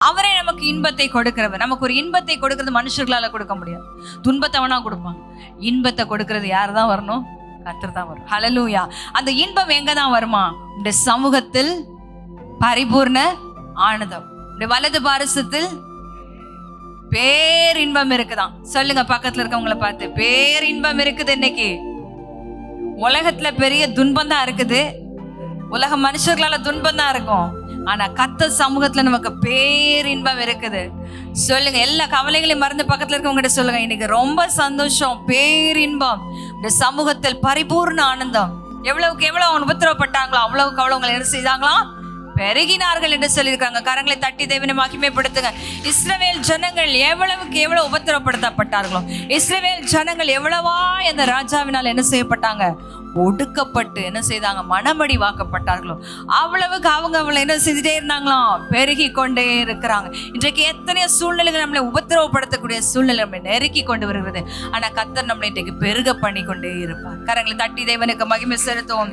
அவரே நமக்கு இன்பத்தை கொடுக்கிறவர். நமக்கு ஒரு இன்பத்தை கொடுக்கிறது மனுஷர்களால கொடுக்க முடியாது. துன்பத்தை வேணா கொடுப்பாங்க. இன்பத்தை கொடுக்கிறது யார் தான் வரணும்? கர்த்தர் தான் வரும். ஹல்லேலூயா. அந்த இன்பம் எங்க தான் வருமா? உடைய சமூகத்தில் பரிபூர்ண ஆனந்தம், உடைய வலது பாரசத்தில் பேரின்பம் இருக்குதான். சொல்லுங்க பக்கத்துல இருக்கவங்கள பார்த்து, பேரின்பம் இருக்குது. இன்னைக்கு உலகத்துல பெரிய துன்பம் தான் இருக்குது. உலக மனுஷர்களால துன்பம் தான் இருக்கும். ஆனா கர்த்தர் சமூகத்துல நமக்கு பேரின்பம் இருக்குது. சொல்லுங்க, எல்லா கவலைகளையும் மறந்து பக்கத்துல இருக்கவங்க சொல்லுங்க, இன்னைக்கு ரொம்ப சந்தோஷம், பேரின்பம், இந்த சமூகத்தில் பரிபூர்ண ஆனந்தம். எவ்வளவுக்கு எவ்வளவு அவங்க உபத்திரவப்பட்டாங்களோ அவ்வளவுக்கு அவ்வளவு அவங்களை என்ன செய்தாங்களாம்? பெருகினார்கள் என்று சொல்லியிருக்காங்க. கரங்களை தட்டி தேவனை மகிமைப்படுத்துங்க. இஸ்ரவேல் ஜனங்கள் எவ்வளவுக்கு எவ்வளவு உபத்திரவப்படுத்தப்பட்டார்களோ, இஸ்ரவேல் ஜனங்கள் எவ்வளவா இந்த ராஜாவினால் என்ன செய்யப்பட்டாங்க? ஒடுக்கப்பட்டு என்ன செய்தாங்க? மனமடி வாக்கப்பட்டார்களோ அவ்வளவுக்கு அவங்க அவளை என்ன செஞ்சுட்டே இருந்தாங்களாம்? பெருகி கொண்டே இருக்கிறாங்க. இன்றைக்கு எத்தனையோ சூழ்நிலைகள் நம்மளை உபத்திரவப்படுத்தக்கூடிய சூழ்நிலை நம்மளை நெருக்கி கொண்டு வருகிறது. ஆனா கர்த்தர் நம்மளை இன்றைக்கு பெருக பண்ணி கொண்டே இருப்பார். கரங்களை தட்டி தேவனுக்கு மகிமை செலுத்துவோம்.